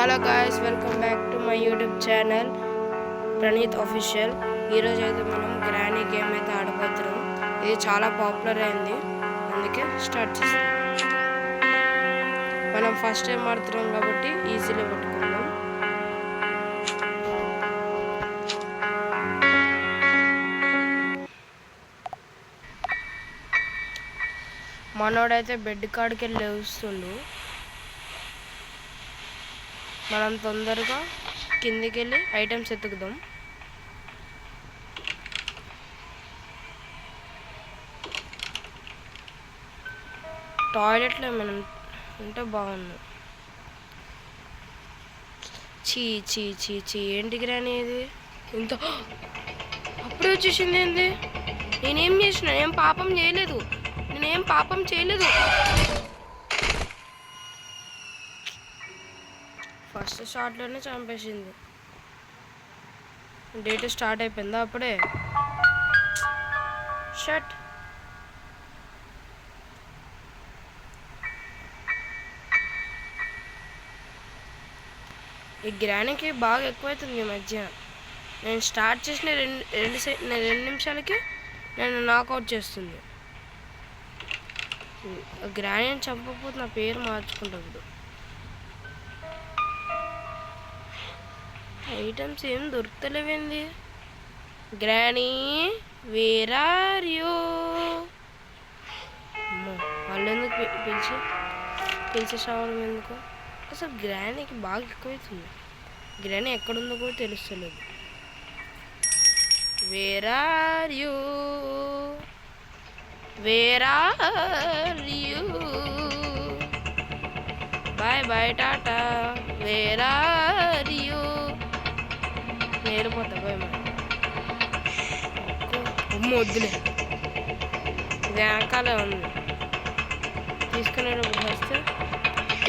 Hello guys, welcome back to my YouTube channel Praneeth official. ఈరోజు అయితే మనం గ్రానీ గేమ్ అయితే ఆడబోతున్నాం. ఇది చాలా పాపులర్ అయింది, అందుకే స్టార్ట్ చేస్తాం. మనం ఫస్ట్ టైం ఆడుతున్నాం కాబట్టి ఈజీలో పెట్టుకుందాం. మనోడైతే బెడ్ కాడికి వెళ్ళి లేస్తుండు. మనం తొందరగా కిందికి వెళ్ళి ఐటమ్స్ ఎత్తుకుదాం. టాయిలెట్లో మనం ఉంటే బాగుంది. చీ చీ చీ చీ ఏంటి గ్రానీ ఇది ఇంత అప్పుడే వచ్చేసింది ఏంది? నేనేం చేసిన? నేనేం పాపం చేయలేదు. ఫస్ట్ షాట్లోనే చంపేసింది. డేట్ స్టార్ట్ అయిపోయిందా అప్పుడే? షట్. ఈ గ్రానీకి బాగా ఎక్కువైతుంది ఈ మధ్య. నేను స్టార్ట్ చేసిన రెండు నిమిషాలకి నేను నాకౌట్ చేస్తుంది. గ్రానీని చంపకపోతే నా పేరు మార్చుకుంటుంది. ఐటమ్స్ ఏం దొరుకుతలేవేంది? Granny where are you? వాళ్ళు ఎందుకు పిలిచి రావడం ఎందుకు? అసలు గ్రానీకి బాగా ఎక్కువైతుంది. గ్రానీ ఎక్కడుందో కూడా తెలుస్తలేదు. Where are you? Bye tata. Where are you? నేరిపోతా పోయి వద్దులే, వెనకాలే ఉంది. తీసుకునేటప్పుడు వస్తే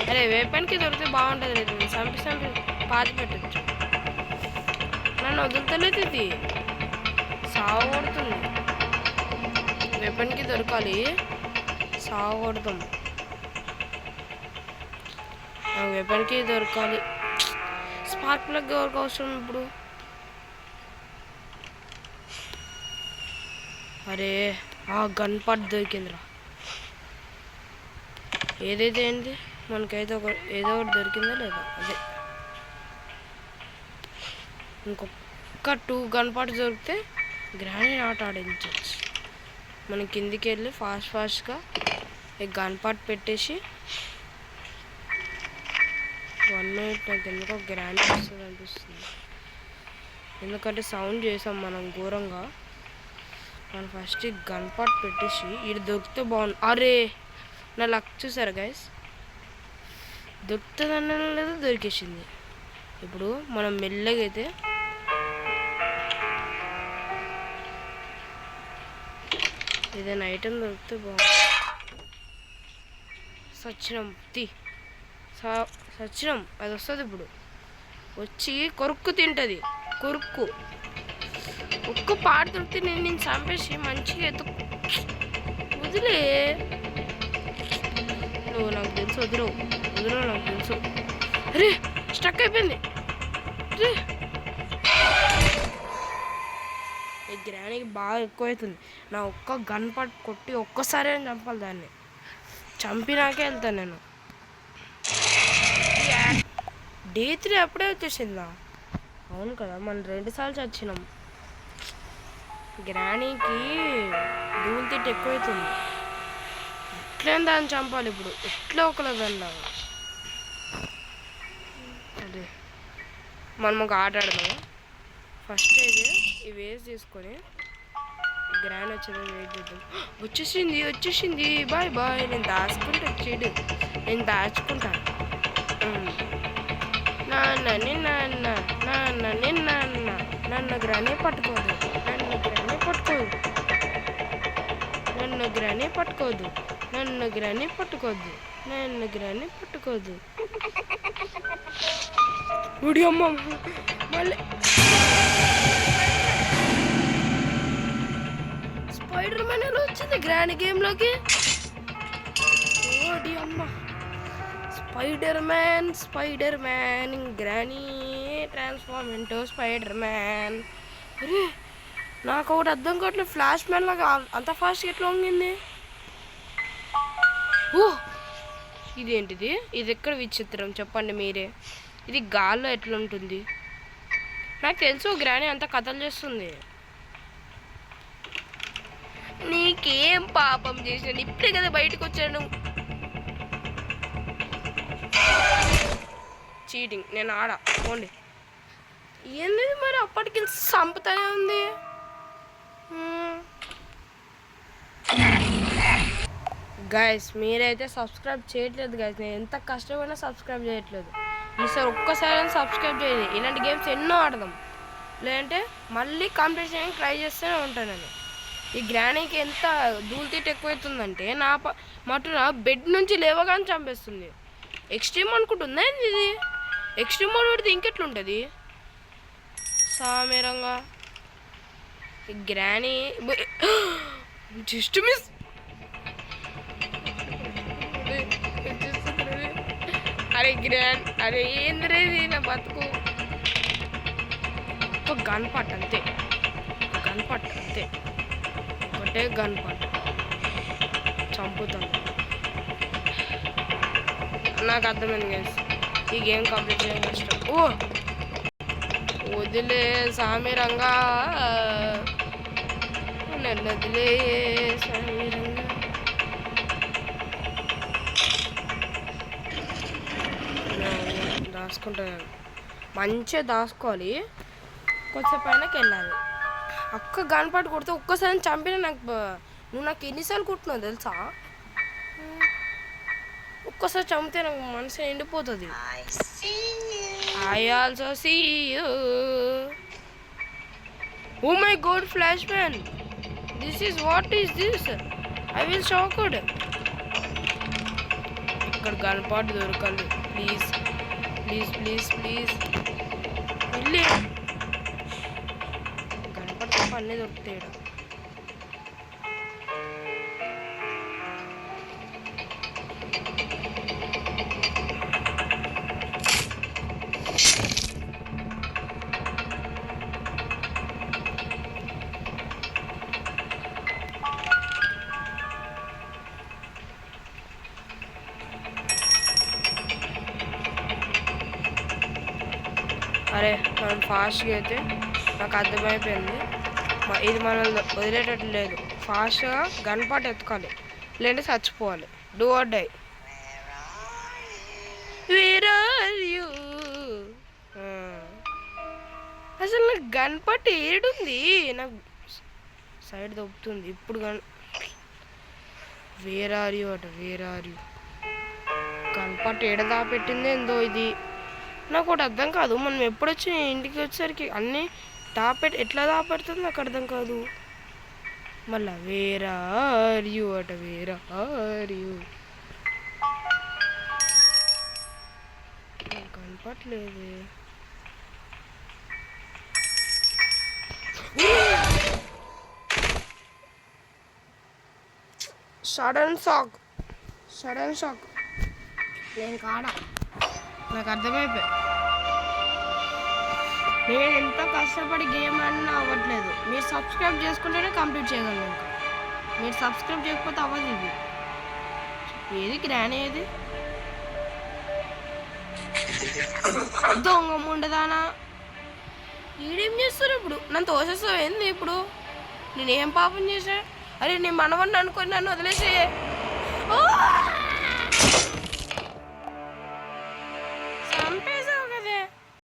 అరే వేపానికి దొరికితే బాగుంటుంది. లేదు చంపి పాతి పెట్టచ్చు. నన్ను వదులుతలేదు, ఇది సాగు కొడుతుంది. వెపన్కి దొరకాలి, సాగు కొడతాం. వెపన్కి దొరకాలి. స్పార్క్ ప్లగ్ ఎవరికి అవసరం ఇప్పుడు? అరే గన్ పార్ట్ దొరికిందిరా. ఏదైతే ఏంటి మనకైతే ఏదో ఒకటి దొరికిందా లేదా? అదే ఇంకొక 2 గన్ పార్ట్స్ దొరికితే గ్రానీ ఆట ఆడించవచ్చు. మనం కిందికి వెళ్ళి ఫాస్ట్గా ఈ గన్ పార్ట్ పెట్టేసి 1 మినిట్. నాకు ఎందుకో గ్రానీ వస్తుంది అనిపిస్తుంది, ఎందుకంటే సౌండ్ చేసాం మనం ఘోరంగా. మనం ఫస్ట్ గన్ పాట్ పెట్టేసి ఇది దొరికితే బాగుంది. అరే నా లక్ చూసారా గైస్, దొరుకుతుందన్న లేదు, దొరికేసింది. ఇప్పుడు మనం మెల్లగా అయితే ఏదైనా ఐటెం దొరికితే బాగుంది. సచ్చినం అది వస్తుంది. ఇప్పుడు వచ్చి కొరుక్కు తింటుంది. కొరుక్కు ఒక్క పాట దొరికితే నేను చంపేసి మంచిగా వదిలే. నువ్వు నాకు తెలుసు, వదిలేవు నాకు తెలుసు. అరే స్టక్ అయిపోయింది. ఈ గ్రానీకి బాగా ఎక్కువైతుంది. నా ఒక్క గన్ పాట్ కొట్టి ఒక్కసారి అని చంపాలి దాన్ని. చంపినాకే వెళ్తాను నేను. డే 3 అప్పుడే వచ్చేసిందా? అవును కదా, మనం 2 సార్లు చచ్చినాం. గ్రానీకి ధూళి తిట్టి ఎక్కువైతుంది. ఎట్లా దాన్ని చంపాలి ఇప్పుడు? ఎట్లా ఒకలా వెళ్ళాలి. అదే మనం ఒక ఆట ఆడదాము. ఫస్ట్ అయితే ఇవి వేసి తీసుకొని గ్రానీ వచ్చేది వెయిట్ చేద్దాం. వచ్చేసింది. బాయ్. నేను దాచుకుంటా. నన్ను గ్రానీ పట్టుకోదు. ఉడి అమ్మ మళ్ళీ స్పైడర్ మ్యాన్ ఎలా వచ్చింది గ్రానీ గేమ్లోకి? ఓడి అమ్మ spider man granny transform into spider man. అరే నాకు ఒకటి అర్థం కావట్లేదు, ఫ్లాష్ మ్యాన్ లాగా అంత ఫాస్ట్గా ఎట్లా వంగింది? ఓ ఇదేంటిది? ఇది ఎక్కడ విచిత్రం చెప్పండి మీరే. ఇది గాల్లో ఎట్లుంటుంది? నాకు తెలుసు గ్రానీ అంత కథలు చేస్తుంది. నీకేం పాపం చేసాను, ఇప్పుడే కదా బయటకు వచ్చాను. చీటింగ్, నేను ఆడా పోండి. ఏంది మరి అప్పటికి చంపుతానే ఉంది. గైస్ మీరైతే సబ్స్క్రైబ్ చేయట్లేదు గైస్, నేను ఎంత కష్టమైనా సబ్స్క్రైబ్ చేయట్లేదు. ఈసారి ఒక్కసారి సబ్స్క్రైబ్ చేయండి. ఇలాంటి గేమ్స్ ఎన్నో ఆడదాం, లేదంటే మళ్ళీ కంప్లీట్ చేయడానికి ట్రై చేస్తూనే ఉంటాను నేను. ఈ గ్రానీకి ఎంత ధూళితీట ఎక్కువవుతుందంటే నా మటున బెడ్ నుంచి లేవగానే చంపేస్తుంది. ఎక్స్ట్రీమ్ అనుకుంటుందా ఇది? ఎక్స్ట్రీమ్ మోడ్ పెడితే ఇంకెట్లుంటుంది సామేరంగా. ఈ గ్రానీ జస్ట్ మిస్. అరే అరే ఏంద్రేది నా బతుకు. ఒక గన్ పాట్ అంతే, ఒకటే గన్ పాట్ చంపుతాను. నాకు అర్థమైంది గైస్, ఈ గేమ్ కంప్లీట్ చేయడం కష్టం. ఓ వదిలే సామీరంగా, నన్ను వదిలే సామీరంగా. దాచుకుంటాను, మంచిగా దాచుకోవాలి. కొంచెం పైనకి వెళ్ళాలి. అక్క గన్పాటు కొడితే ఒక్కసారి చంపినా నువ్వు నాకు ఎన్నిసార్లు కుట్టినావు తెలుసా? ఒక్కసారి చంపితే నాకు మనసు ఎండిపోతుంది. I also see you. Oh my god, flashman, what is this? I will shock it. ఇక్కడ గన్పాటు దొరకాలి. ప్లీజ్ వెళ్ళి గణపతి తప్ప అన్నీ దొరుకుతాయి. అరే మనం ఫాస్ట్గా అయితే నాకు అర్థమైపోయింది, ఇది మనం వదిలేటట్టు లేదు. ఫాస్ట్గా గన్పాట్ ఎత్తుకోవాలి, లేదంటే చచ్చిపోవాలి. Do or die. Where are you? అసలు నాకు గన్పాట్ ఏడుంది? నాకు సైడ్ దొబ్బుతుంది ఇప్పుడు. వేర్ ఆర్ యూ గన్పాట్ ఏడదా పెట్టింది ఏందో ఇది. నాకు ఒకటి అర్థం కాదు, మనం ఎప్పుడొచ్చి ఇంటికి వచ్చేసరికి అన్నీ ఎట్లా దాపెడుతుంది నాకు అర్థం కాదు. మళ్ళా వేర్ ఆర్ యూ కనపట్లేదు. సడన్ షాక్ నేను కాడా, నాకు అర్థమైపోయి. నేను ఎంతో కష్టపడి గేమ్ అన్నా అవ్వట్లేదు. మీరు సబ్స్క్రైబ్ చేసుకుంటేనే కంప్లీట్ చేయగలను. ఇంకా మీరు సబ్స్క్రైబ్ చేయకపోతే అవ్వదు. ఇది ఏది గ్రానీ, ఏది దొంగ ఉండదానా? ఈడేం చేస్తారు ఇప్పుడు? నన్ను తోసేస్తావు ఏంది ఇప్పుడు? నేనేం పాపం చేశా? అరే నీ మనవన్ని అనుకొని నన్ను వదిలేసే.